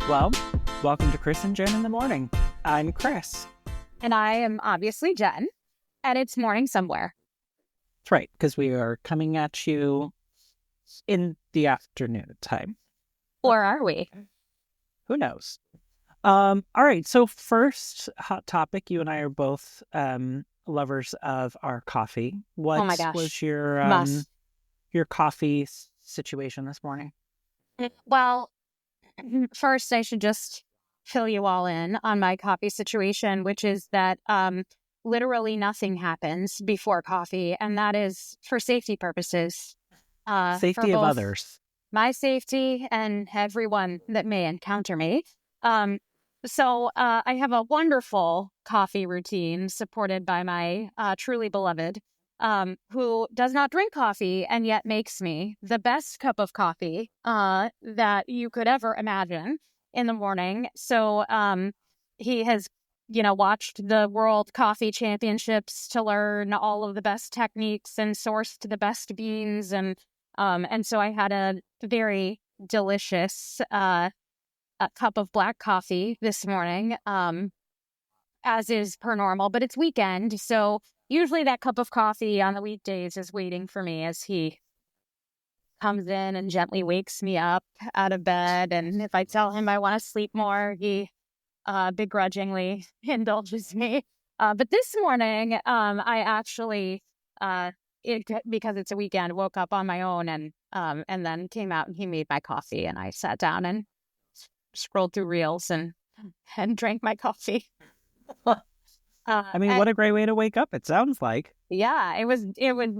Well, welcome to Chris and Jen in the morning. I'm Chris. And I am obviously Jen, and it's morning somewhere. That's right, because we are coming at you in the afternoon time. Or are we? Who knows? All right, so first hot topic, you and I are both lovers of our coffee. What Oh my gosh. was your coffee situation this morning? Well, first I should just fill you all in on my coffee situation, which is that literally nothing happens before coffee, and that is for safety purposes. Safety for of both others. my safety and everyone that may encounter me. So I have a wonderful coffee routine supported by my truly beloved, who does not drink coffee and yet makes me the best cup of coffee that you could ever imagine in the morning. So he has, watched the World Coffee Championships to learn all of the best techniques and sourced the best beans, and so I had a very delicious a cup of black coffee this morning, as is per normal, but it's weekend. So usually that cup of coffee on the weekdays is waiting for me as he comes in and gently wakes me up out of bed. And if I tell him I want to sleep more, he begrudgingly indulges me. But this morning, I actually, because it's a weekend, woke up on my own and then came out and he made my coffee, and I sat down and scrolled through reels and drank my coffee. What a great way to wake up, it sounds like. Yeah, it was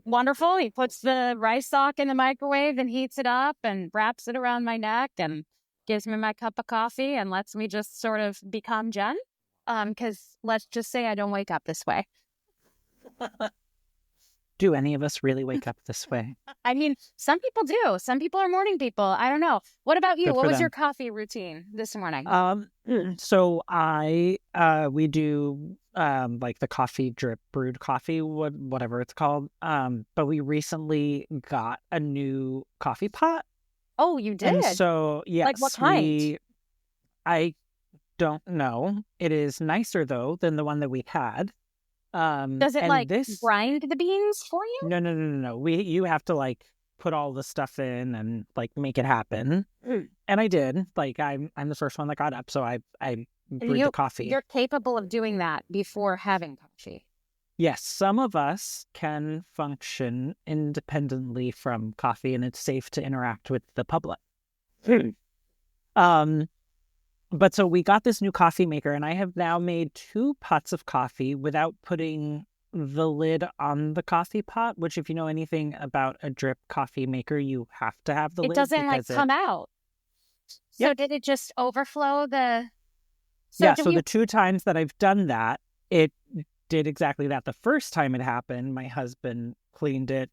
wonderful. He puts the rice sock in the microwave and heats it up and wraps it around my neck and gives me my cup of coffee and lets me just sort of become Jen. Because let's just say I don't wake up this way. Do any of us really wake up this way? I mean, some people do. Some people are morning people. I don't know. What about you? What was your coffee routine this morning? So we do like the coffee drip brewed coffee, whatever it's called. But we recently got a new coffee pot. Oh, you did? And so yes, like what kind? I don't know. It is nicer though than the one that we had. Does it grind the beans for you? No. You have to put all the stuff in and make it happen. And I did. I'm the first one that got up, so I brewed the coffee. You're capable of doing that before having coffee. Yes, some of us can function independently from coffee, and it's safe to interact with the public. But so we got this new coffee maker, and I have now made 2 pots of coffee without putting the lid on the coffee pot, which if you know anything about a drip coffee maker, you have to have the lid. It doesn't come out. So Did it just overflow the... So the 2 times that I've done that, it did exactly that. The first time it happened, my husband cleaned it,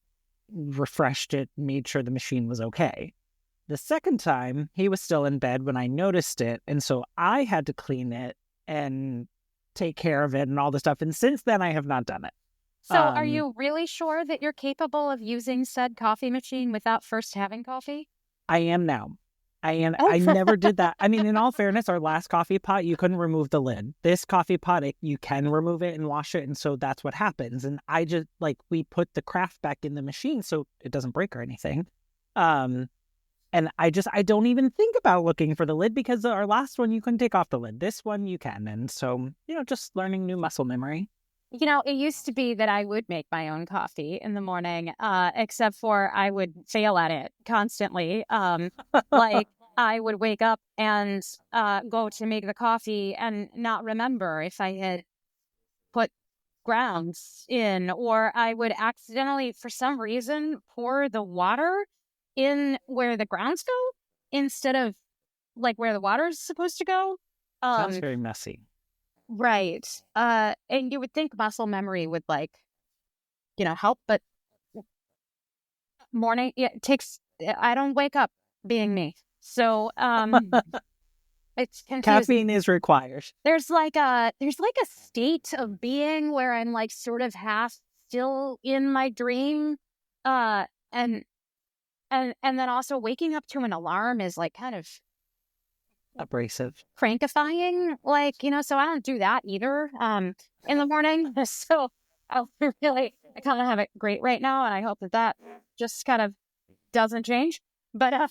refreshed it, made sure the machine was okay. The second time, he was still in bed when I noticed it, and so I had to clean it and take care of it and all the stuff, and since then, I have not done it. So are you really sure that you're capable of using said coffee machine without first having coffee? I am now. I am. I never did that. I mean, in all fairness, our last coffee pot, you couldn't remove the lid. This coffee pot, you can remove it and wash it, and so that's what happens. And I just, we put the craft back in the machine so it doesn't break or anything. And I don't even think about looking for the lid because our last one, you couldn't take off the lid. This one, you can. And so, just learning new muscle memory. It used to be that I would make my own coffee in the morning, except for I would fail at it constantly. I would wake up and go to make the coffee and not remember if I had put grounds in, or I would accidentally, for some reason, pour the water in where the grounds go instead of where the water is supposed to go. Sounds very messy. Right. And you would think muscle memory would help, but morning, it takes, I don't wake up being me. So, it's confusing. Caffeine is required. There's a state of being where I'm sort of half still in my dream. And then also waking up to an alarm is kind of Abrasive. crankifying, like, so I don't do that either in the morning. So I I kind of have it great right now, and I hope that just kind of doesn't change. But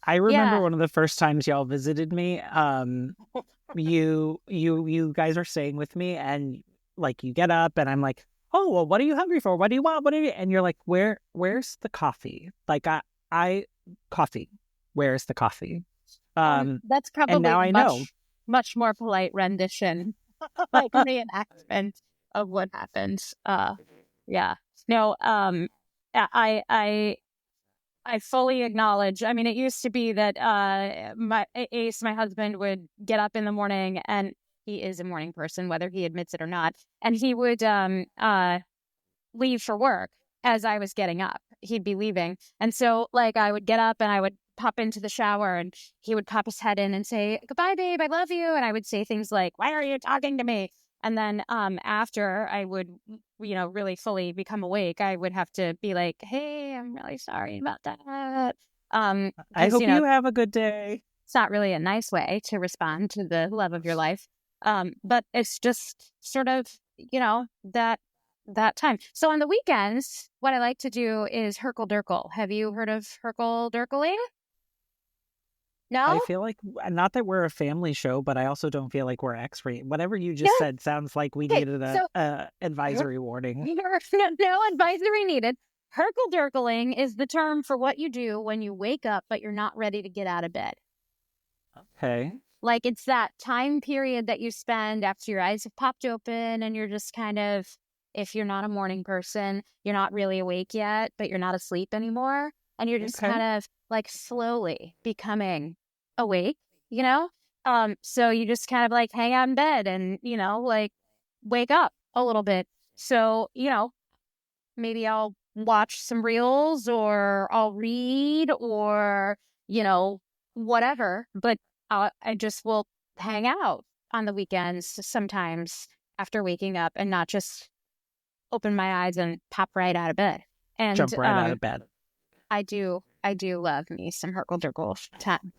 I remember yeah. one of the first times y'all visited me. You guys are staying with me, and like you get up, and I'm like, oh well, what are you hungry for? What do you want? What are you? And you're like, where's the coffee? Like I coffee. Where's the coffee? That's And probably now a I know. much more polite rendition, like reenactment of what happened. Yeah. No, I fully acknowledge. I mean, it used to be that my Ace, my husband, would get up in the morning, and he is a morning person, whether he admits it or not, and he would leave for work as I was getting up. He'd be leaving. And so, like, I would get up and I would pop into the shower, and he would pop his head in and say, "Goodbye, babe. I love you." And I would say things like, "Why are you talking to me?" And then after I would, really fully become awake, I would have to be like, "Hey, I'm really sorry about that." I Because, hope you have a good day. it's not really a nice way to respond to the love of your life. But it's just sort of, that time. So on the weekends, what I like to do is Herkle Durkle. Have you heard of Herkle Durkling? I No? feel like not that we're a family show, but I also don't feel like we're X-ray. Whatever you No. just said sounds like we Okay. needed So a advisory warning. no advisory needed. Herkle Durkling is the term for what you do when you wake up, but you're not ready to get out of bed. Okay. Like, it's that time period that you spend after your eyes have popped open and you're just kind of, if you're not a morning person, you're not really awake yet, but you're not asleep anymore. And you're just Okay. kind of like slowly becoming awake, So you just kind of like hang out in bed and, like wake up a little bit. So, maybe I'll watch some reels or I'll read or, whatever. But I just will hang out on the weekends sometimes after waking up and not just open my eyes and pop right out of bed. And Jump right out of bed. I do love me some Herkle Durkle time.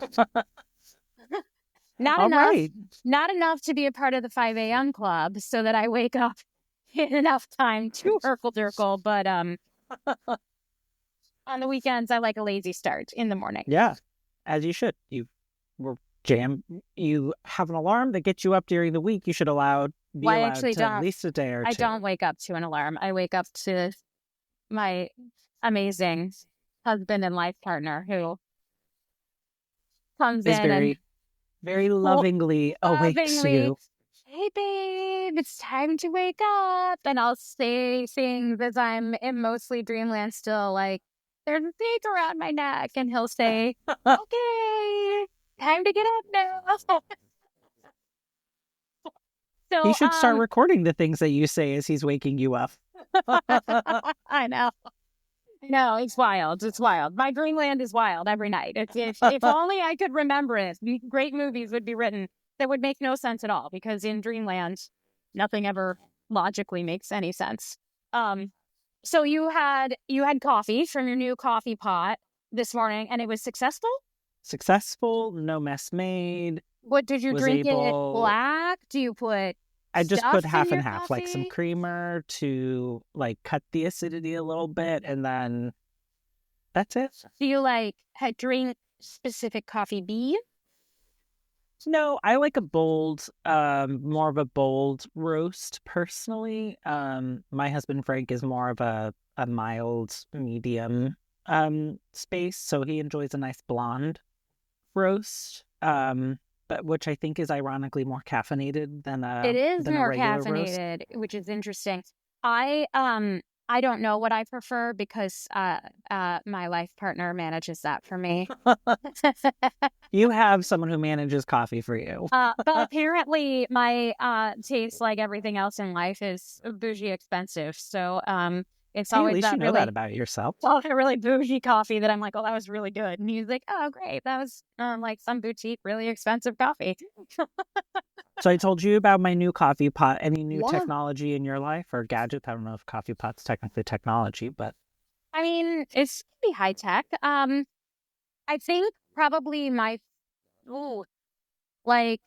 Not All enough, right. not enough to be a part of the 5 a.m. club so that I wake up in enough time to Herkle Durkle. But on the weekends, I like a lazy start in the morning. Yeah, as you should. You have an alarm that gets you up during the week. You should be allowed to at least a day or two. I don't wake up to an alarm. I wake up to my amazing husband and life partner who comes Is in and very lovingly awakes you. "Hey, babe, it's time to wake up." And I'll say things as I'm in mostly dreamland still, like, "There's a snake around my neck." And he'll say, "Okay, time to get up now." So, He should start recording the things that you say as he's waking you up. I know. No, it's wild. It's wild. My dreamland is wild every night. If only I could remember it. Great movies would be written that would make no sense at all, because in dreamland, nothing ever logically makes any sense. So you had coffee from your new coffee pot this morning, and it was successful? Successful, no mess made. What did you drink it black? Do you put I just put half and half, coffee? like some creamer to like cut the acidity a little bit, and then that's it. Do you drink specific coffee bean? No, I like a bold, more of a bold roast personally. My husband Frank is more of a mild, medium space, so he enjoys a nice blonde roast. But which I think is ironically more caffeinated than it is than more a regular caffeinated, roast. which is interesting. I don't know what I prefer because my life partner manages that for me. You have someone who manages coffee for you. But apparently my taste, like everything else in life, is bougie expensive. So it's Hey, always at least that you know really that about yourself. It's all really bougie coffee that I'm like, "Oh, that was really good." And he's like, "Oh, great. That was like some boutique, really expensive coffee." So I told you about my new coffee pot. Any new technology in your life or gadgets? I don't know if coffee pot's technically technology, but I mean, it's pretty high tech. I think probably Like,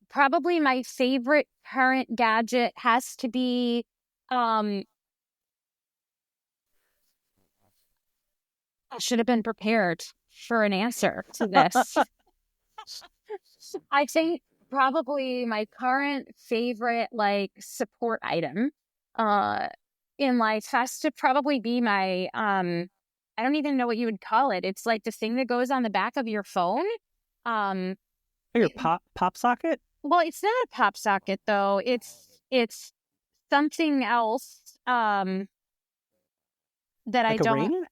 probably my favorite current gadget has to be, I should have been prepared for an answer to this. I think probably my current favorite, like, support item in life has to probably be my, I don't even know what you would call it. It's like the thing that goes on the back of your phone. Um, Your it- pop socket? well, it's not a pop socket though. It's something else that I Like a don't ring?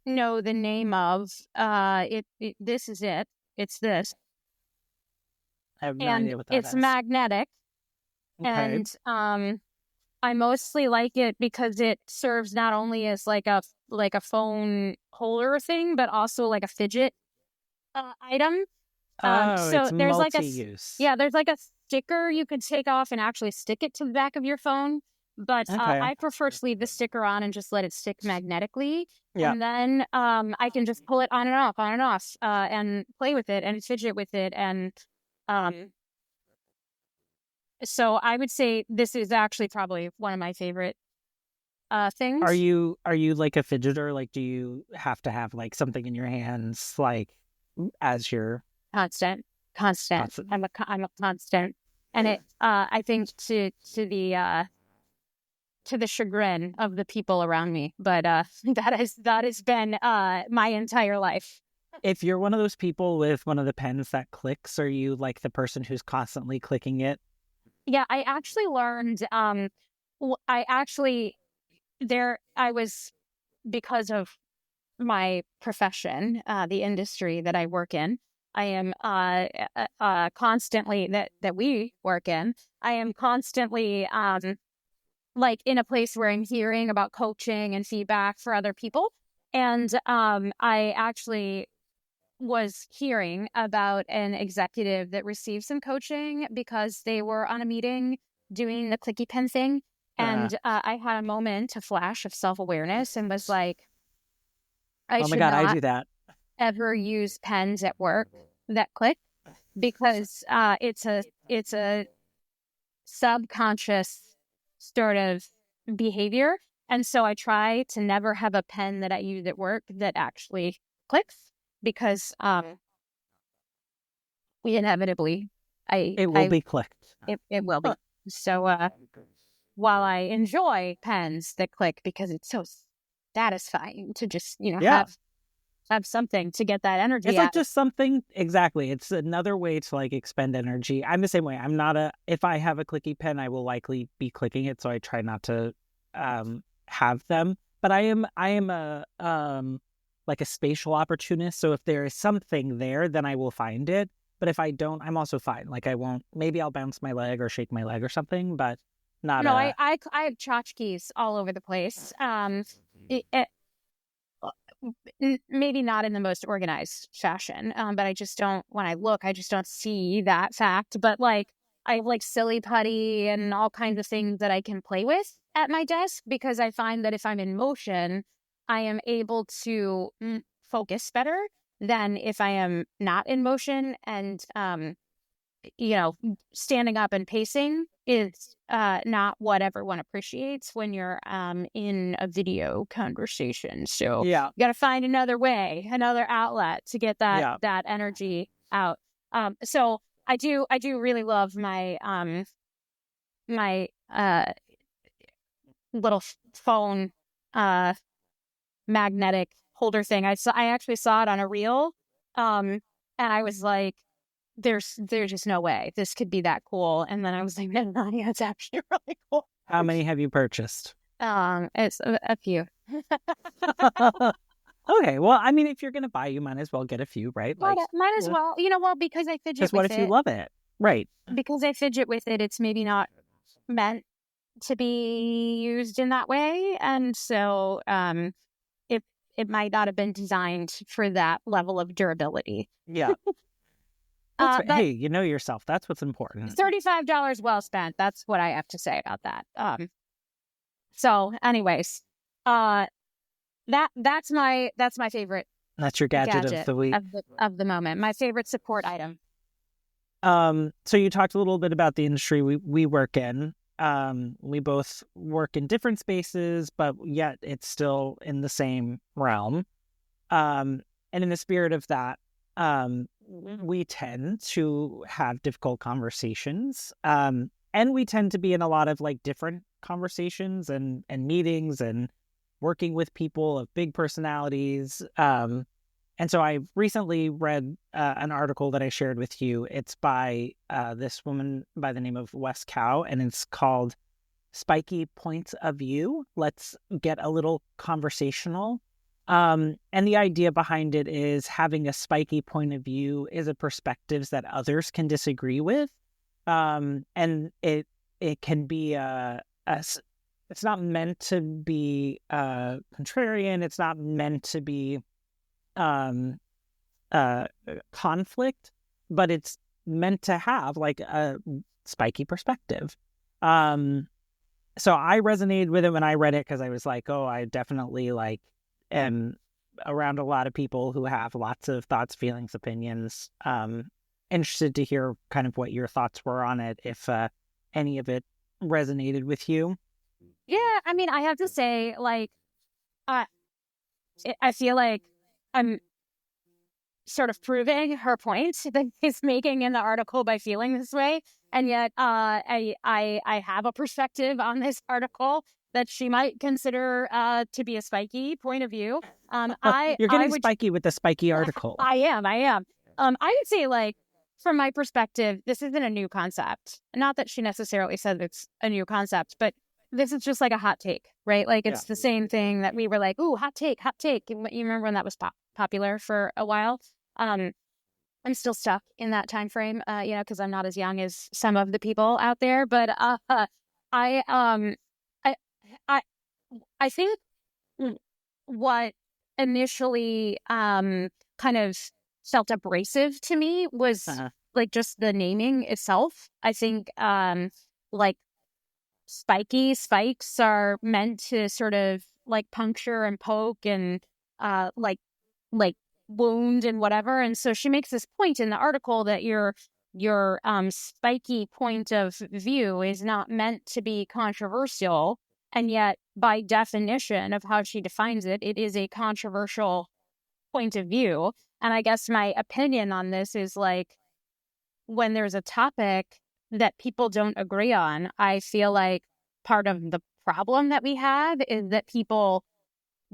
know the name of. This is it. It's this, I have no and idea what that it's is. magnetic. Okay. And I mostly like it because it serves not only as like a phone holder thing, but also like a fidget item. Oh, So it's there's like multi-use. yeah, there's like a sticker you could take off and actually stick it to the back of your phone. But Okay. I prefer to leave the sticker on and just let it stick magnetically. Yeah. And then I can just pull it on and off, and play with it and fidget with it. And um, so I would say this is actually probably one of my favorite Are things. you like a fidgeter? Like, do you have to have like something in your hands, like as your Constant, constant. constant? I'm a constant, and it. I think to the chagrin of the people around me, but that has been my entire life. If you're one of those people with one of the pens that clicks, are you like the person who's constantly clicking it? Yeah, I actually learned. I actually I was, because of my profession, the industry that I work in. I am constantly that we work in. I am constantly like in a place where I'm hearing about coaching and feedback for other people. And I actually was hearing about an executive that received some coaching because they were on a meeting doing the clicky pen thing. Uh, And I had a moment, a flash of self awareness, and was like, I oh my should God, I not do that. ever use pens at work that click, because it's a subconscious sort of behavior. And so I try to never have a pen that I use at work that actually clicks, because we inevitably It will be clicked. it will be. So while I enjoy pens that click because it's so satisfying to just, Yeah. have something to get that energy It's like out. just something, exactly. It's another way to like expend energy. I'm the same way. I'm not if I have a clicky pen, I will likely be clicking it. So I try not to have them. But I am a like a spatial opportunist. So if there is something there, then I will find it. But if I don't, I'm also fine. Like I won't, maybe I'll bounce my leg or shake my leg or something, but not No, a, I have tchotchkes all over the place. Maybe not in the most organized fashion, but I just don't. When I look, I just don't see that fact. But like, I have like silly putty and all kinds of things that I can play with at my desk, because I find that if I'm in motion, I am able to focus better than if I am not in motion. And standing up and pacing is not what everyone appreciates when you're in a video conversation. So yeah, you got to find another way, another outlet to get yeah. that energy out. So I do really love my my little phone magnetic holder thing. I actually saw it on a reel, and I was like, there's just no way this could be that cool. And then I was like, no, yeah, it's actually really cool. How many have you purchased? It's a few. Okay, well, I mean, if you're gonna buy, you might as well get a few, right? Like, Might as well, because I fidget because what with if you it. love it? Right. Because I fidget with it, it's maybe not meant to be used in that way, and so it might not have been designed for that level of durability. Yeah. That's right. But Hey, you know yourself. That's what's important. $35 well spent. That's what I have to say about that. So, anyways, uh, that's my That's your gadget of gadget the week. of the moment. My favorite support item. So you talked a little bit about the industry we work in. We both work in different spaces, but yet it's still in the same realm. And in the spirit of that, we tend to have difficult conversations. And we tend to be in a lot of like different conversations and meetings and working with people of big personalities. And so I recently read an article that I shared with you. It's by this woman by the name of Wes Kao, and it's called Spiky Points of View. Let's get a little conversational. And the idea behind it is having a spiky point of view is a perspectives that others can disagree with. And it can be it's not meant to be contrarian. It's not meant to be conflict, but it's meant to have like a spiky perspective. So I resonated with it when I read it because I was like, oh, I definitely like am around a lot of people who have lots of thoughts, feelings, opinions. Interested to hear kind of what your thoughts were on it, if any of it resonated with you. Yeah, I mean, I have to say, like, I feel like I'm sort of proving her point that he's making in the article by feeling this way, and yet I have a perspective on this article that she might consider to be a spiky point of view. You're getting spiky with the spiky article. I am. I would say, like, from my perspective, this isn't a new concept. Not that she necessarily said it's a new concept, but this is just like a hot take, right? Like, it's the same thing that we were like, ooh, hot take. You remember when that was popular for a while? I'm still stuck in that time frame, because I'm not as young as some of the people out there. But I I think what initially kind of felt abrasive to me was like just the naming itself. I think like spikes are meant to sort of like puncture and poke and like wound and whatever. And so she makes this point in the article that your spiky point of view is not meant to be controversial, and yet by definition of how she defines it, it is a controversial point of view. And I guess my opinion on this is, like, when there's a topic that people don't agree on, I feel like part of the problem that we have is that people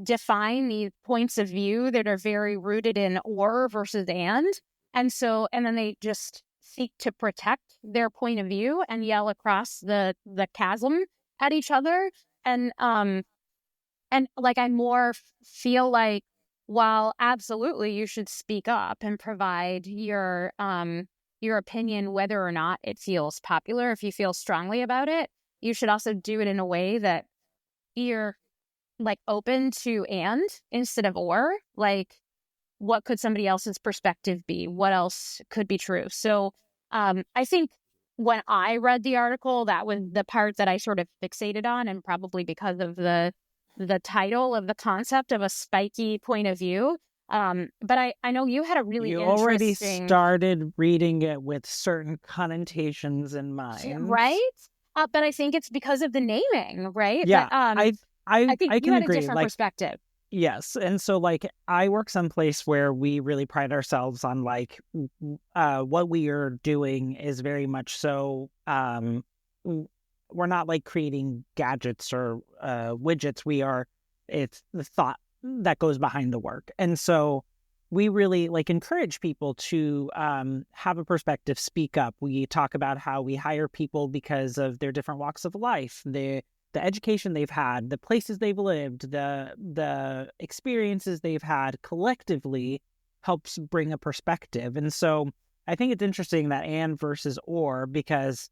define these points of view that are very rooted in or versus and then they just seek to protect their point of view and yell across the chasm at each other. And like, I more feel like, while absolutely you should speak up and provide your opinion, whether or not it feels popular, if you feel strongly about it, you should also do it in a way that you're like open to and instead of or. Like, what could somebody else's perspective be? What else could be true? So I think when I read the article, that was the part that I sort of fixated on, and probably because of the title of the concept of a spiky point of view. But I know you had a really you interesting... already started reading it with certain connotations in mind, right? But I think it's because of the naming, right? Yeah, but, I think I you can had agree. a different perspective. Yes, and so like I work someplace where we really pride ourselves on like what we are doing is very much so we're not like creating gadgets or widgets. It's the thought that goes behind the work. And so we really like encourage people to have a perspective, speak up. We talk about how we hire people because of their different walks of life, the education they've had, the places they've lived, the experiences they've had collectively helps bring a perspective. And so I think it's interesting that and versus or, because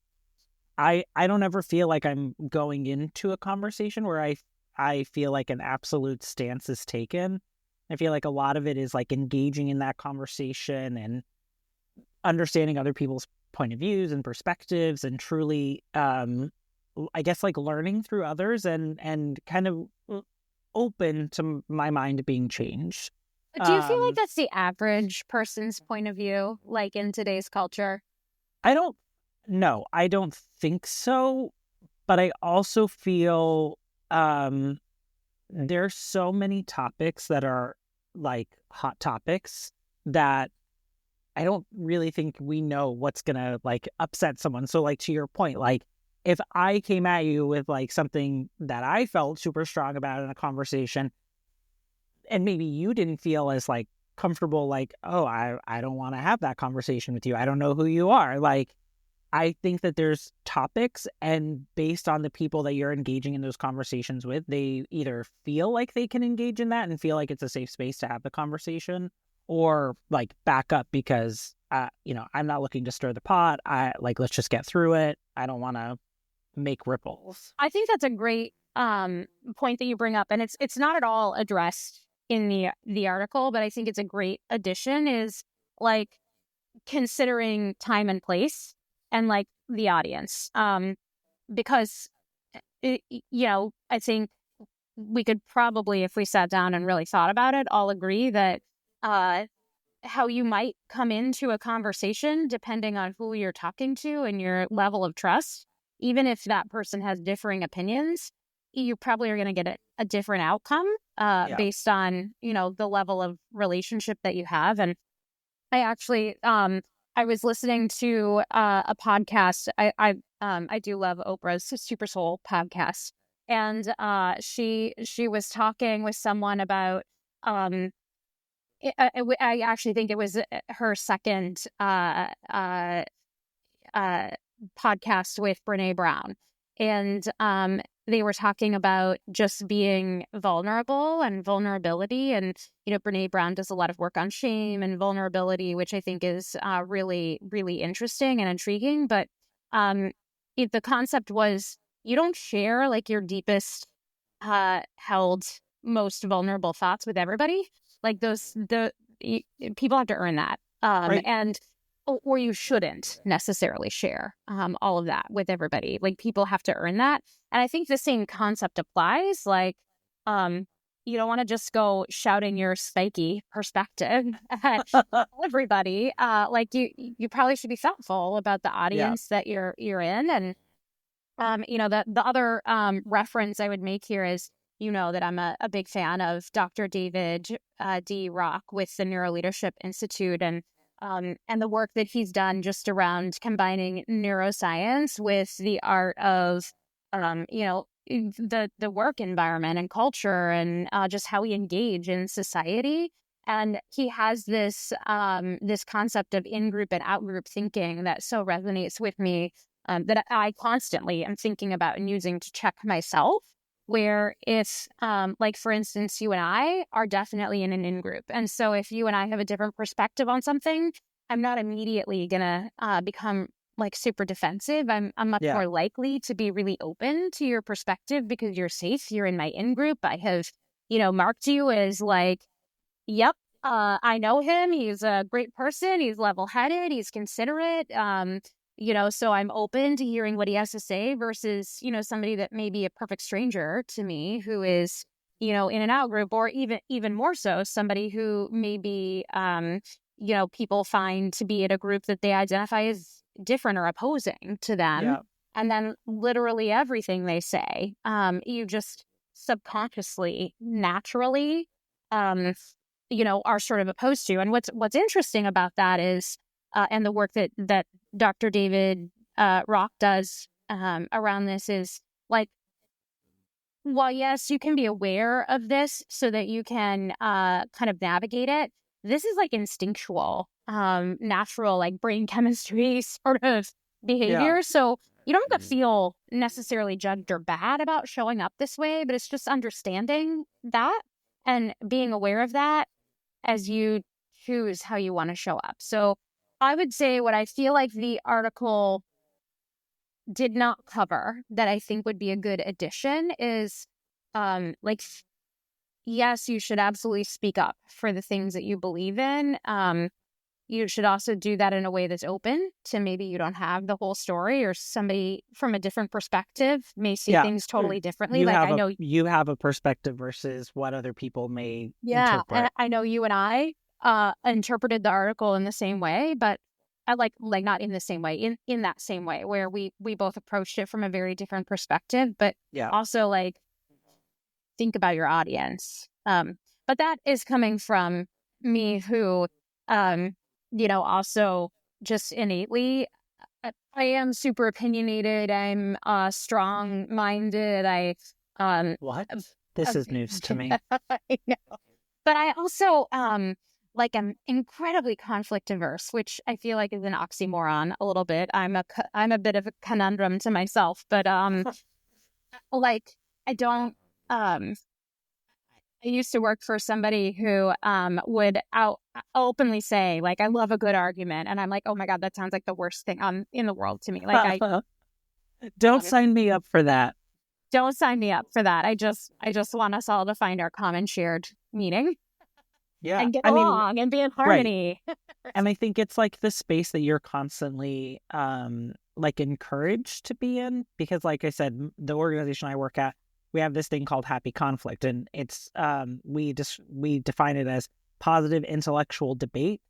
I don't ever feel like I'm going into a conversation where I feel like an absolute stance is taken. I feel like a lot of it is like engaging in that conversation and understanding other people's point of views and perspectives, and truly I guess like learning through others and kind of open to my mind being changed. Do you feel like that's the average person's point of view, like in today's culture? I don't think so. But I also feel there's so many topics that are like hot topics that I don't really think we know what's gonna like upset someone. So like to your point, like if I came at you with like something that I felt super strong about in a conversation, and maybe you didn't feel as like comfortable, like, oh, I don't want to have that conversation with you. I don't know who you are. Like, I think that there's topics, and based on the people that you're engaging in those conversations with, they either feel like they can engage in that and feel like it's a safe space to have the conversation, or like back up because, I'm not looking to stir the pot. Let's just get through it. I don't want to make ripples. I think that's a great point that you bring up, and it's not at all addressed in the article, but I think it's a great addition. Is like considering time and place and like the audience, because I think we could probably, if we sat down and really thought about it, all agree that how you might come into a conversation, depending on who you're talking to and your level of trust, even if that person has differing opinions, you probably are going to get a different outcome based on, the level of relationship that you have. And I actually, I was listening to a podcast. I do love Oprah's Super Soul podcast, and she was talking with someone about I actually think it was her second podcast with Brene Brown, and they were talking about just being vulnerable and vulnerability. And, Brene Brown does a lot of work on shame and vulnerability, which I think is really, really interesting and intriguing. But the concept was you don't share like your deepest held, most vulnerable thoughts with everybody. Like people have to earn that. Right. And or you shouldn't necessarily share all of that with everybody. Like people have to earn that. And I think the same concept applies. Like, you don't want to just go shouting your Spiky perspective at everybody. Like you probably should be thoughtful about the audience that you're in. And, the other reference I would make here is, that I'm a big fan of Dr. David D. Rock with the Neuroleadership Institute, and the work that he's done just around combining neuroscience with the art of, the work environment and culture, and just how we engage in society. And he has this concept of in-group and out-group thinking that so resonates with me, that I constantly am thinking about and using to check myself. Where if, like, for instance, you and I are definitely in an in-group. And so if you and I have a different perspective on something, I'm not immediately going to become like super defensive. I'm much more likely to be really open to your perspective because you're safe. You're in my in-group. I have, marked you as like, yep, I know him. He's a great person. He's level-headed. He's considerate. So I'm open to hearing what he has to say versus, somebody that may be a perfect stranger to me who is, in an out group, or even more so, somebody who maybe, people find to be in a group that they identify as different or opposing to them. Yeah. And then literally everything they say, you just subconsciously, naturally, are sort of opposed to. And what's interesting about that is, and the work that Dr. David Rock does around this is like, while yes, you can be aware of this so that you can kind of navigate it, this is like instinctual, natural, like brain chemistry sort of behavior. So you don't have to feel necessarily judged or bad about showing up this way, but it's just understanding that and being aware of that as you choose how you want to show up. So I would say what I feel like the article did not cover that I think would be a good addition is, yes, you should absolutely speak up for the things that you believe in. You should also do that in a way that's open to maybe you don't have the whole story, or somebody from a different perspective may see things totally differently. You have a perspective versus what other people may interpret. And I know you and I interpreted the article in the same way, but like not in the same way, in that same way where we both approached it from a very different perspective, but also like think about your audience. But that is coming from me who, also just innately, I am super opinionated. I'm strong-minded. What? This is news to me. I know. But I also, like, I'm incredibly conflict averse, which I feel like is an oxymoron a little bit. I'm a bit of a conundrum to myself, but, like, I don't, I used to work for somebody who would openly say, like, I love a good argument. And I'm like, oh my God, that sounds like the worst thing in the world to me. Like, don't sign me up for that. Don't sign me up for that. I just want us all to find our common shared meaning. Yeah. And get along and be in harmony. Right. And I think it's like the space that you're constantly like encouraged to be in, because like I said, the organization I work at, we have this thing called happy conflict, and it's we define it as positive intellectual debate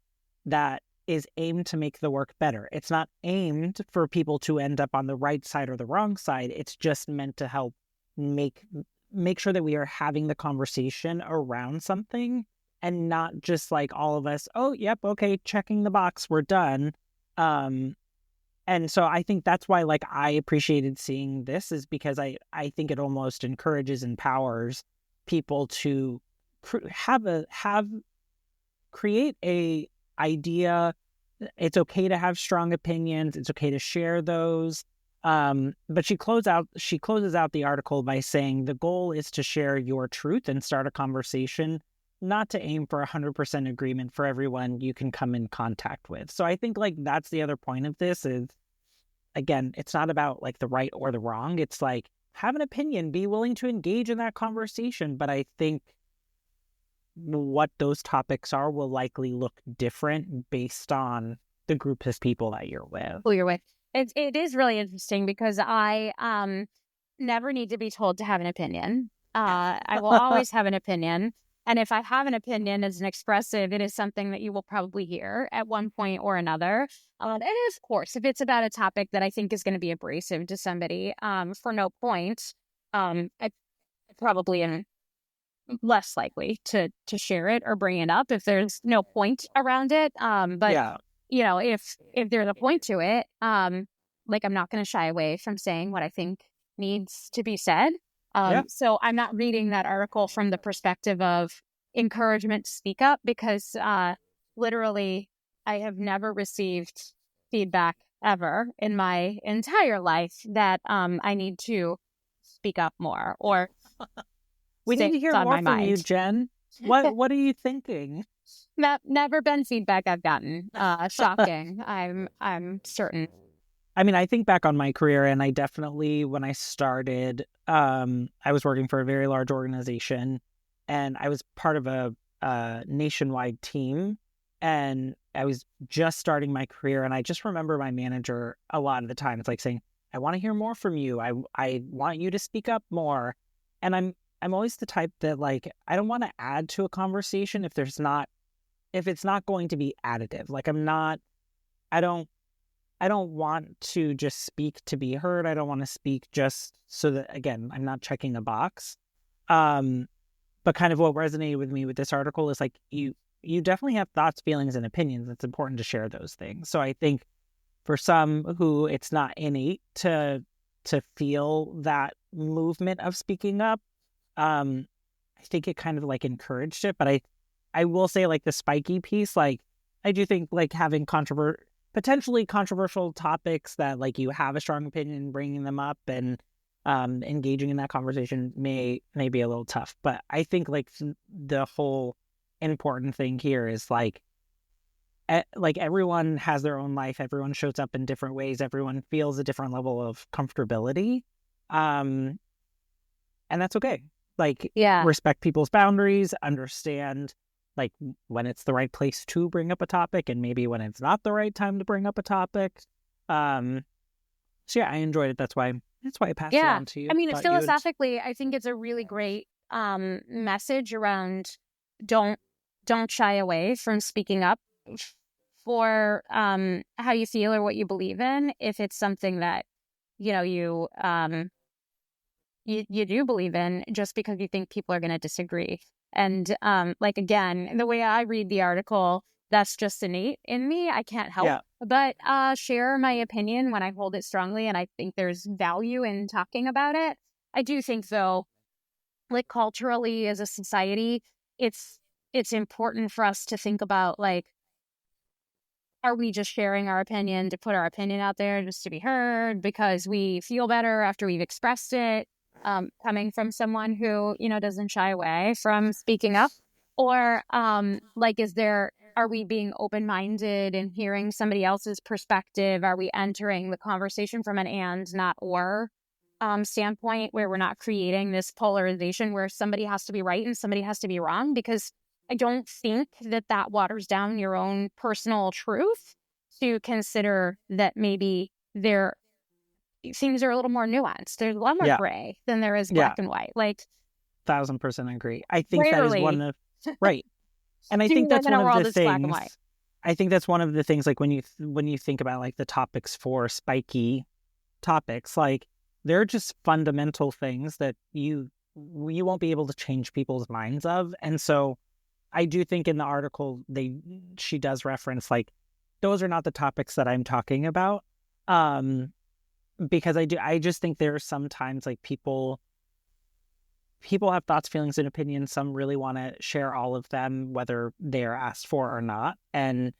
that is aimed to make the work better. It's not aimed for people to end up on the right side or the wrong side. It's just meant to help make sure that we are having the conversation around something, and not just like all of us, oh, yep, okay, checking the box, we're done. And so I think that's why, like, I appreciated seeing this, is because I think it almost encourages, empowers people to create a idea. It's okay to have strong opinions. It's okay to share those. But she closes out the article by saying the goal is to share your truth and start a conversation, not to aim for 100% agreement for everyone you can come in contact with. So I think like that's the other point of this is, again, it's not about like the right or the wrong. It's like, have an opinion, be willing to engage in that conversation. But I think what those topics are will likely look different based on the group of people that you're with. Who you're with. It is really interesting because I never need to be told to have an opinion. I will always have an opinion. And if I have an opinion as an expressive, it is something that you will probably hear at one point or another. And of course, if it's about a topic that I think is going to be abrasive to somebody for no point, I probably am less likely to share it or bring it up if there's no point around it. But yeah. If there's a point to it, like I'm not going to shy away from saying what I think needs to be said. So I'm not reading that article from the perspective of encouragement to speak up, because literally I have never received feedback ever in my entire life that I need to speak up more or we need to hear more from you, Jen. What are you thinking? Never been feedback I've gotten. Shocking. I'm certain. I mean, I think back on my career, and I definitely, when I started, I was working for a very large organization, and I was part of a nationwide team, and I was just starting my career, and I just remember my manager a lot of the time, it's like saying, I want to hear more from you. I want you to speak up more. And I'm always the type that, like, I don't want to add to a conversation if it's not going to be additive. Like, I don't want to just speak to be heard. I don't want to speak just so that, again, I'm not checking a box. But kind of what resonated with me with this article is like, you definitely have thoughts, feelings, and opinions. It's important to share those things. So I think for some who it's not innate to feel that movement of speaking up, I think it kind of like encouraged it. But I will say, like, the Spiky piece, like, I do think like having potentially controversial topics that like you have a strong opinion, bringing them up and engaging in that conversation may be a little tough. But I think like the whole important thing here is like everyone has their own life. Everyone shows up in different ways. Everyone feels a different level of comfortability. And that's okay. Like, respect people's boundaries, understand like when it's the right place to bring up a topic and maybe when it's not the right time to bring up a topic. So yeah, I enjoyed it. That's why I passed it on to you. I mean, philosophically, I think it's a really great message around don't shy away from speaking up for how you feel or what you believe in, if it's something that, you know, you do believe in, just because you think people are going to disagree. And like, again, the way I read the article, that's just innate in me. I can't help but share my opinion when I hold it strongly, and I think there's value in talking about it. I do think, though, like, culturally as a society, it's important for us to think about, like, are we just sharing our opinion to put our opinion out there just to be heard because we feel better after we've expressed it, coming from someone who, you know, doesn't shy away from speaking up? Or like, are we being open-minded and hearing somebody else's perspective? Are we entering the conversation from an and, not or standpoint, where we're not creating this polarization where somebody has to be right and somebody has to be wrong? Because I don't think that waters down your own personal truth to consider that maybe things are a little more nuanced. There's a lot more gray than there is black and white. Like, 1,000% agree. I think rarely, that is one of right, and I think that's one of the things. I think that's one of the things. Like, when you think about, like, the topics for Spiky topics, like, they're just fundamental things that you won't be able to change people's minds of, and so I do think in the article she does reference, like, those are not the topics that I'm talking about, because I just think there are sometimes, like, people have thoughts, feelings, and opinions. Some really want to share all of them, whether they are asked for or not. And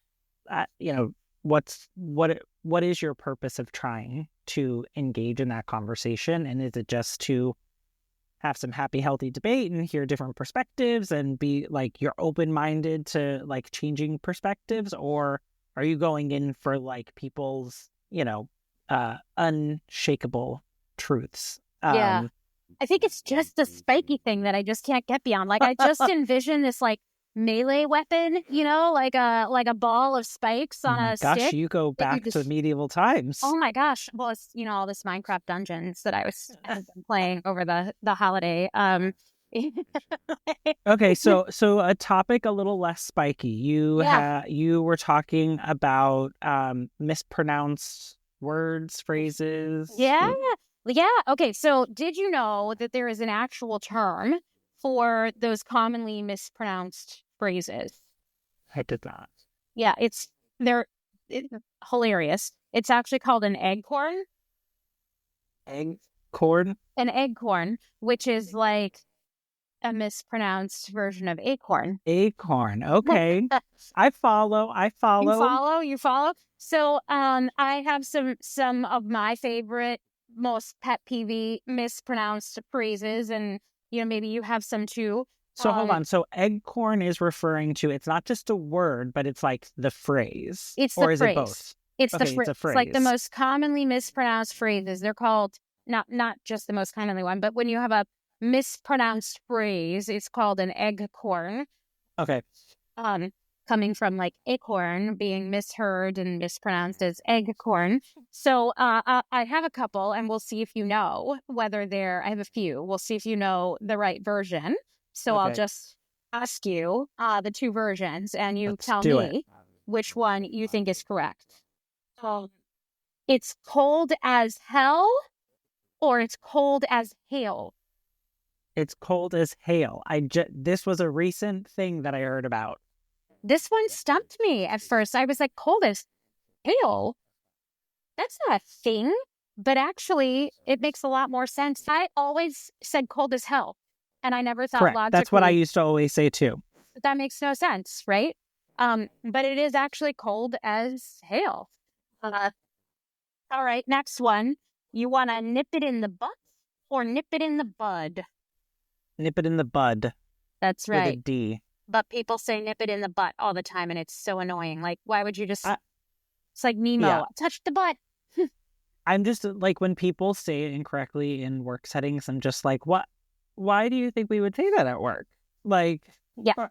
you know, what is your purpose of trying to engage in that conversation? And is it just to have some happy, healthy debate and hear different perspectives and be, like, you're open-minded to, like, changing perspectives? Or are you going in for, like, people's, you know, unshakable truths? I think it's just the Spiky thing that I just can't get beyond. Like, I just envision this, like, melee weapon, you know, like a ball of spikes on a stick. Gosh, you go back to medieval times. Oh my gosh. Well, it's, you know, all this Minecraft Dungeons that I was playing over the holiday. Okay, so a topic a little less spiky. You were talking about mispronounced words, phrases. Yeah. Okay, so did you know that there is an actual term for those commonly mispronounced phrases? I did not. Yeah, it's hilarious. It's actually called an eggcorn. Eggcorn? An eggcorn, which is like a mispronounced version of acorn. Acorn. Okay. I follow. You follow? So I have some of my favorite, most pet peeve mispronounced phrases, and, you know, maybe you have some too. So hold on. So eggcorn is referring to, it's not just a word, but it's like the phrase. It's or the is phrase. It both? It's okay, the phrase. It's like the most commonly mispronounced phrases. They're called, not just the most commonly one, but when you have a mispronounced phrase, it's called an eggcorn. Okay. Coming from, like, acorn being misheard and mispronounced as eggcorn. So I have a couple, and we'll see if you know whether I have a few. We'll see if you know the right version. So I'll just ask you the two versions, and you tell me which one you think is correct. It's cold as hell, or it's cold as hail. It's cold as hail. This was a recent thing that I heard about. This one stumped me at first. I was like, cold as hail? That's not a thing. But actually, it makes a lot more sense. I always said cold as hell, and I never thought Correct. logically. That's what I used to always say too. That makes no sense, right? But it is actually cold as hail. All right, next one. You want to nip it in the butt or nip it in the bud? Nip it in the bud. That's right. With a D. But people say nip it in the butt all the time, and it's so annoying. Like, why would you just... it's like Nemo. Touch the butt. I'm just, like, when people say it incorrectly in work settings, I'm just like, what? Why do you think we would say that at work? Like... Yeah.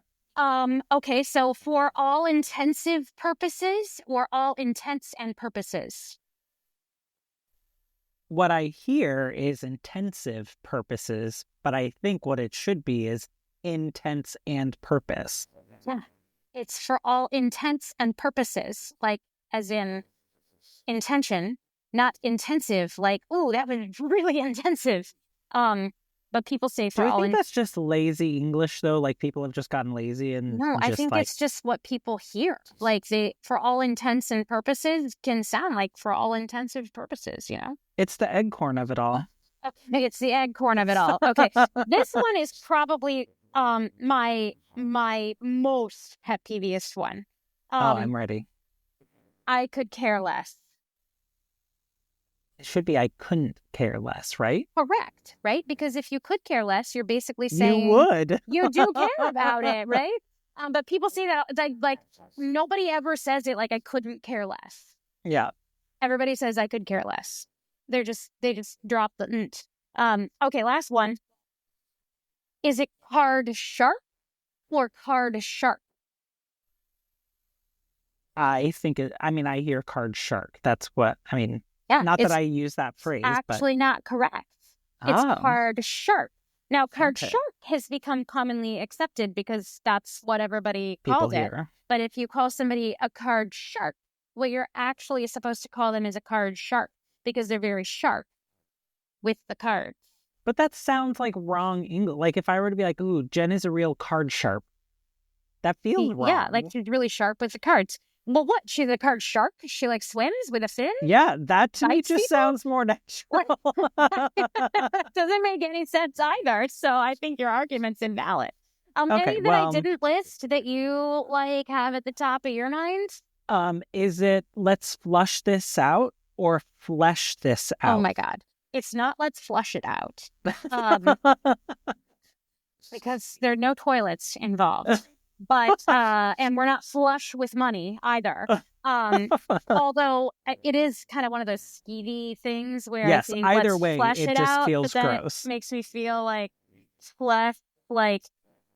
Okay, so for all intensive purposes or all intents and purposes? What I hear is intensive purposes, but I think what it should be is intents and purpose. Yeah. It's for all intents and purposes, like as in intention, not intensive, like, oh, that was really intensive. But people say for Do I all think that's just lazy English though? Like people have just gotten lazy and No, I just think like it's just what people hear. Like they, for all intents and purposes, can sound like for all intensive purposes, you know? it's the Eggcorn of it all. Okay, it's the Eggcorn of it all. Okay. This one is probably my most pet peeviest one. Oh, I'm ready. I could care less. It should be I couldn't care less, right? Correct, right? Because if you could care less, you're basically saying You would. you do care about it, right? But people say that like nobody ever says it like I couldn't care less. Yeah. Everybody says I could care less. They just drop the nt. Okay, last one. Is it card sharp or card sharp? I think I hear card shark. That's what I mean. Yeah, not that I use that phrase, actually but not correct. It's card sharp. Now, card Okay. shark has become commonly accepted because that's what everybody calls it. here. But if you call somebody a card shark, what you're actually supposed to call them is a card sharp because they're very sharp with the cards. But that sounds like wrong English. Like if I were to be like, ooh, Jen is a real card sharp. That feels wrong. Yeah, like she's really sharp with the cards. Well, what? She's a card shark? She like swims with a fin? Yeah, that to me Bites just people? sounds more natural. Doesn't make any sense either. So I think your argument's invalid. Okay, Any that I didn't list that you like have at the top of your mind? Is it let's flush this out or flesh this out? Oh my God. It's not let's flush it out. Because there are no toilets involved. But and we're not flush with money either. Although it is kind of one of those skeevy things where yes, I think either let's way, flesh it it just out, feels but then gross. it makes me feel like flesh, like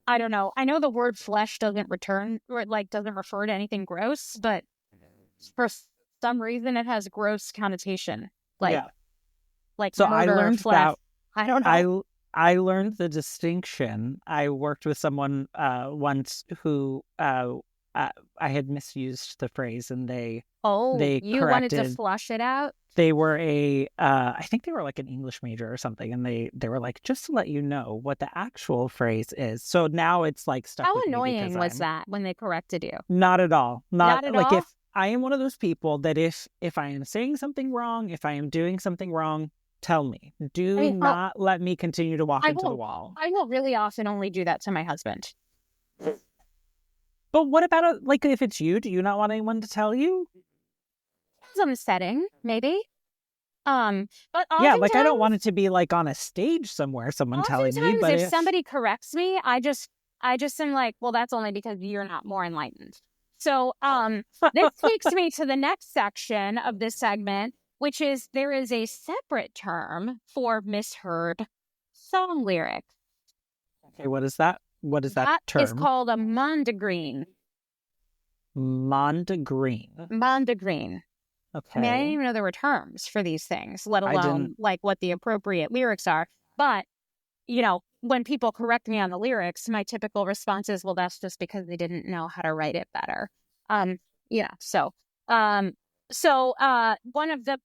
I don't know. I know the word flesh doesn't refer to anything gross, but for some reason it has gross connotation. Like so murder, I learned flesh. that. I don't know. I learned the distinction. I worked with someone once who I had misused the phrase, and they you wanted to flush it out? They were I think they were like an English major or something, and they were like, just to let you know what the actual phrase is. So now it's like stuck. How with annoying was that when they corrected you? Not at all. Not at all? If I am one of those people that if I am saying something wrong, if I am doing something wrong, tell me. Do not let me continue to walk into the wall. I will really often only do that to my husband. But what about like if it's you? Do you not want anyone to tell you? Some setting, maybe. But yeah, like I don't want it to be like on a stage somewhere, someone telling me. But if somebody corrects me, I just am like, well, that's only because you're not more enlightened. So this takes me to the next section of this segment, which is there is a separate term for misheard song lyrics. Okay, what is that? What is that term? It's called a Mondegreen. Mondegreen. Mondegreen. Okay. I mean, I didn't even know there were terms for these things, let alone like what the appropriate lyrics are. But, you know, when people correct me on the lyrics, my typical response is, well, that's just because they didn't know how to write it better. So one of the,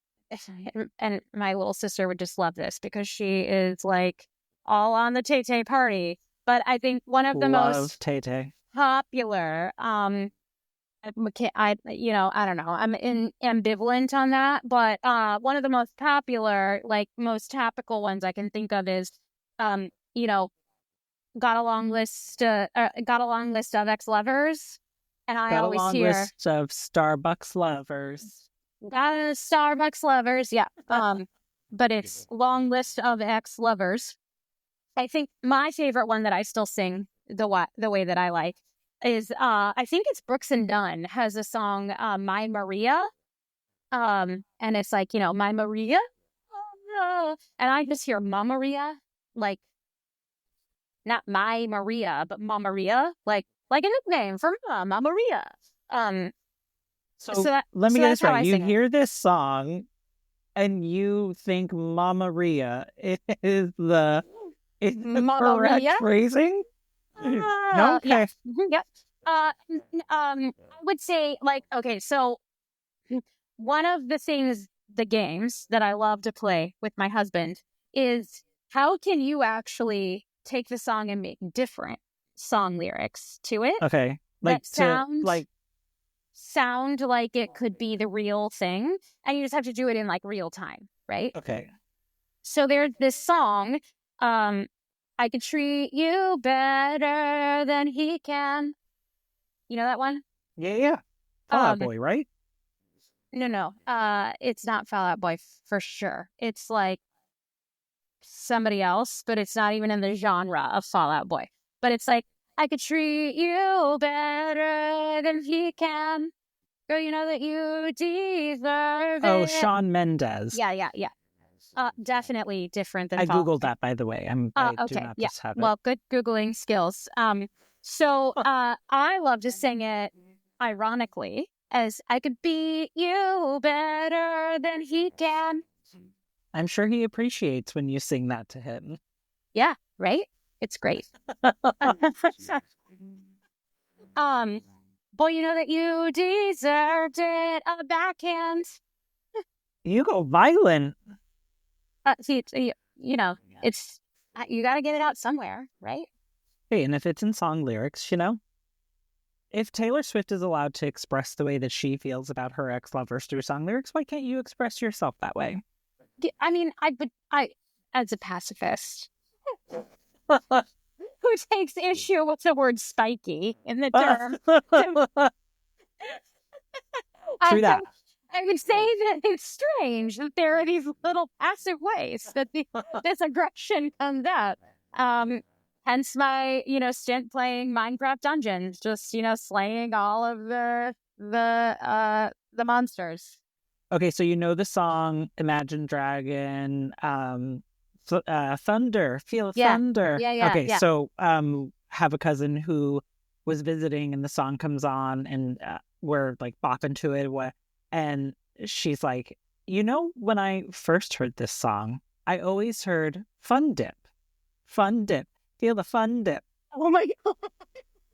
and my little sister would just love this because she is like all on the Tay-Tay party. But I think one of the most popular, I don't know, I'm ambivalent on that, but one of the most popular, like most topical ones I can think of is, got a long list of ex-lovers, and I always hear list of Starbucks lovers. Got a Starbucks lovers, yeah. But it's long list of ex-lovers. I think my favorite one that I still sing the way that I like is I think it's Brooks and Dunn has a song My Maria, and it's like My Maria, and I just hear Ma Maria, like not My Maria but Ma Maria, like a nickname for Ma Maria. So let me get this right. You hear this song and you think Ma Maria is the correct phrasing? No, okay. Yep. I would say, like, okay, so one of the games that I love to play with my husband is how can you actually take the song and make different song lyrics to it Okay. Like that to like sound like it could be the real thing, and you just have to do it in like real time, right? okay. So there's this song, I could treat you better than he can. You know that one? Yeah. Fall Out Um, Boy, right? no. It's not Fall Out Boy for sure. It's like somebody else, but it's not even in the genre of Fall Out Boy. But it's like, I could treat you better than he can. Girl, you know that you deserve Oh, it. Shawn Mendes. Yeah. Definitely different than I Fall Out Googled Boy. that, by the way. I do Okay, not yeah. just have it. Well, good Googling skills. I love to sing it ironically as I could beat you better than he can. I'm sure he appreciates when you sing that to him. Yeah, right? It's great. Boy, you know that you deserved it. A backhand. You go violent. You know, it's you got to get it out somewhere, right? Hey, and if it's in song lyrics, if Taylor Swift is allowed to express the way that she feels about her ex-lovers through song lyrics, why can't you express yourself that way? I mean, I, as a pacifist who takes issue with the word spiky in the term, True that. I would say that it's strange that there are these little passive ways that this aggression comes out. Hence my, stint playing Minecraft Dungeons, just, slaying all of the monsters. Okay, so you know the song Imagine Dragon, Thunder, Feel Thunder. Yeah. Okay, so have a cousin who was visiting and the song comes on and we're like bopping to it. And she's like, when I first heard this song, I always heard fun dip, feel the fun dip. Oh my God.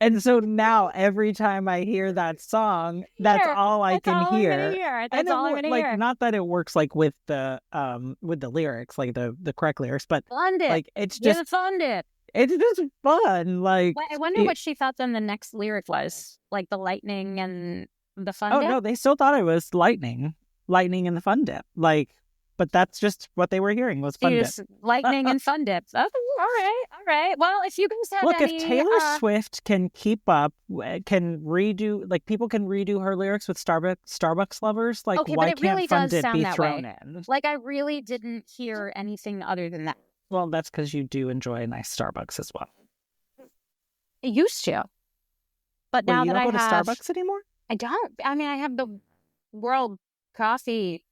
And so now every time I hear that song, that's all I can hear. That's all I'm gonna hear. Not that it works like with the lyrics, like the correct lyrics, but like it's just fun dip. It's just fun. Like I wonder what she thought then the next lyric was, like the lightning and the fun dip. Oh no, they still thought it was lightning and the fun dip. Like, but that's just what they were hearing was fun dip. Lightning and fun dip. Oh, all right. Well, if you guys have if Taylor Swift can keep up, can redo, like people can redo her lyrics with Starbucks lovers, like okay, why but it really can't fun does dip sound be that thrown way. in? Like I really didn't hear anything other than that. Well, that's because you do enjoy a nice Starbucks as well. I used to, but now you that don't go to Starbucks anymore? I don't. I mean, I have the World Coffee.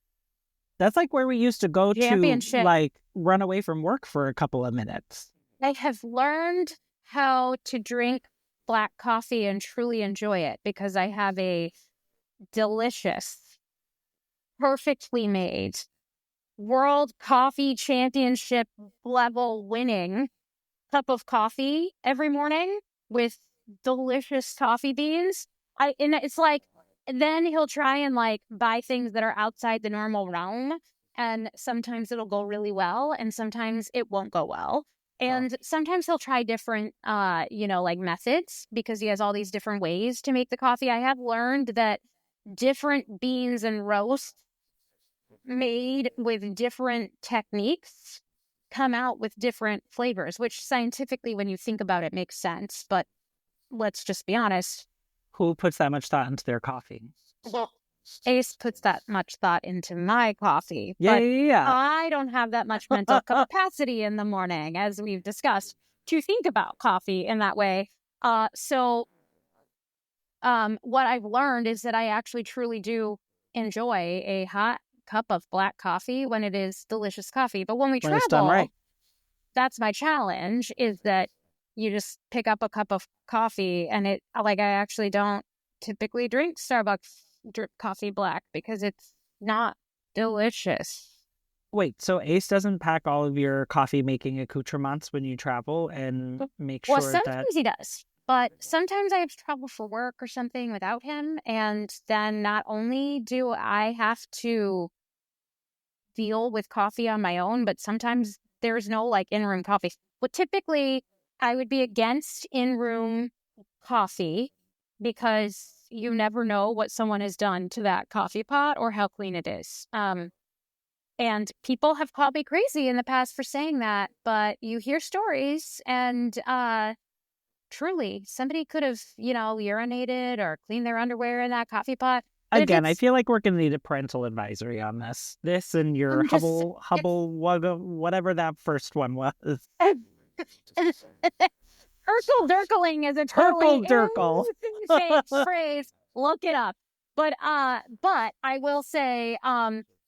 That's like where we used to go to, like, run away from work for a couple of minutes. I have learned how to drink black coffee and truly enjoy it because I have a delicious, perfectly made World Coffee Championship level winning cup of coffee every morning with delicious coffee beans. And it's like, then he'll try and like buy things that are outside the normal realm. And sometimes it'll go really well. And sometimes it won't go well. And sometimes he'll try different, like methods because he has all these different ways to make the coffee. I have learned that different beans and roasts made with different techniques come out with different flavors, which scientifically, when you think about it, makes sense. But let's just be honest. Who puts that much thought into their coffee? Well, Ace puts that much thought into my coffee. Yeah. I don't have that much mental capacity in the morning, as we've discussed, to think about coffee in that way. So what I've learned is that I actually truly do enjoy a hot cup of black coffee when it is delicious coffee. But when we travel, it's done right. That's my challenge, is that you just pick up a cup of coffee and I actually don't typically drink Starbucks drip coffee black because it's not delicious. Wait, so Ace doesn't pack all of your coffee making accoutrements when you travel and make sure sometimes he does. But sometimes I have trouble for work or something without him. And then not only do I have to deal with coffee on my own, but sometimes there's no like in-room coffee. But typically I would be against in-room coffee because you never know what someone has done to that coffee pot or how clean it is. And people have called me crazy in the past for saying that, but you hear stories and truly somebody could have, urinated or cleaned their underwear in that coffee pot. But Again, I feel like we're going to need a parental advisory on this. This and your Hubble, whatever that first one was. Urkel-dirkling is a totally insane phrase. Look it up. But I will say,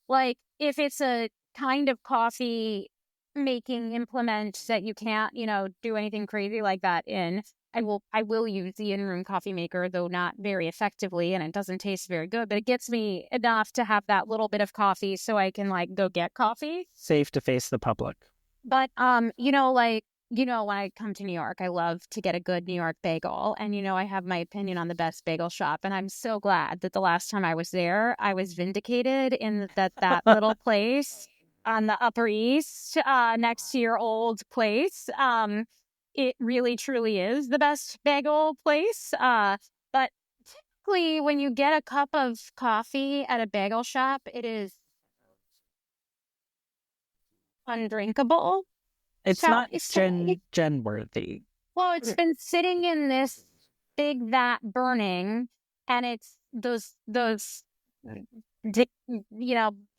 like if it's a kind of coffee making implement that you can't, do anything crazy like that in, I will use the in-room coffee maker, though not very effectively, and it doesn't taste very good, but it gets me enough to have that little bit of coffee so I can like go get coffee. Safe to face the public. But when I come to New York, I love to get a good New York bagel. And, I have my opinion on the best bagel shop. And I'm so glad that the last time I was there, I was vindicated in that little place on the Upper East next to your old place. It really, truly is the best bagel place. But typically when you get a cup of coffee at a bagel shop, it is undrinkable. It's not gen worthy. Well, it's been sitting in this big vat burning, and it's those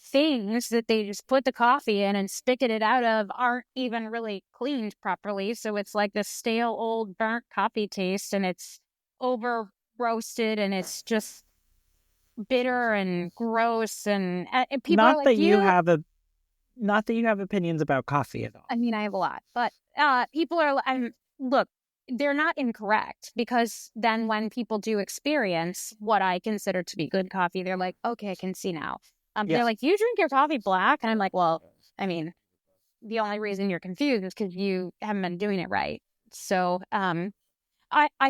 things that they just put the coffee in and spigot it out of aren't even really cleaned properly. So it's like the stale old burnt coffee taste, and it's over roasted, and it's just bitter and gross. And people not are like, not that you have opinions about coffee at all. I mean, I have a lot, but people are, look, they're not incorrect, because then when people do experience what I consider to be good coffee, they're like, okay, I can see now. They're like, you drink your coffee black? And I'm like, well, I mean, the only reason you're confused is because you haven't been doing it right. So I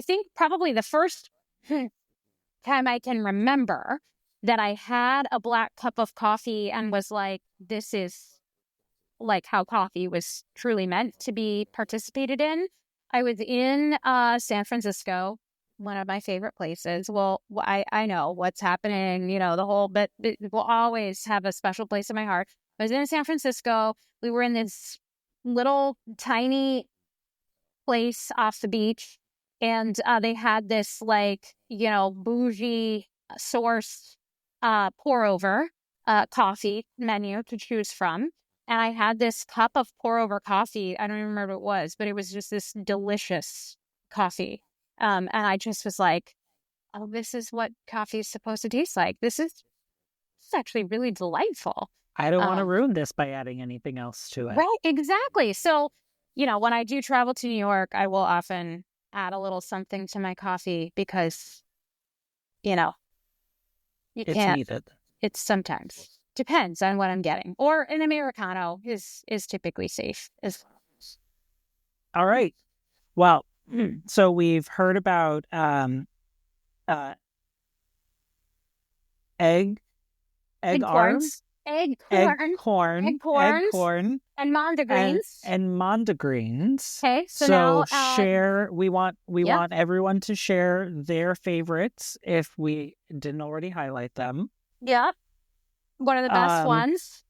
think probably the first time I can remember that I had a black cup of coffee and was like, this is like how coffee was truly meant to be participated in. I was in San Francisco, one of my favorite places. Well, I know what's happening, the whole, but it will always have a special place in my heart. I was in San Francisco. We were in this little tiny place off the beach, and they had this bougie sourced pour over coffee menu to choose from. And I had this cup of pour over coffee. I don't even remember what it was, but it was just this delicious coffee. And I just was like, oh, this is what coffee is supposed to taste like. This is actually really delightful. I don't want to ruin this by adding anything else to it. Right, exactly. So, when I do travel to New York, I will often add a little something to my coffee because, it's needed. It's sometimes. Depends on what I'm getting. Or an Americano is typically safe as well. All right. Well, so we've heard about eggcorns, eggcorn, and mondegreens. And mondegreens. Okay, so now share. We want everyone to share their favorites if we didn't already highlight them. Yep. One of the best ones.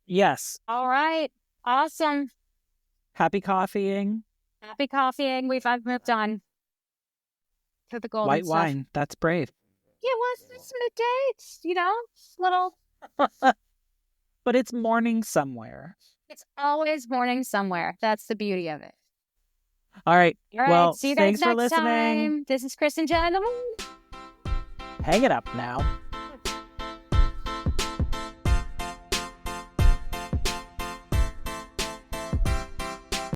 Yes. All right. Awesome. Happy coffeeing. I've moved on to the golden white stuff. Wine. That's brave. Yeah, well, it's midday. It's, little. But it's morning somewhere. It's always morning somewhere. That's the beauty of it. All right. Well, see you guys thanks for listening. Time. This is Chris and Jen. Hang it up now.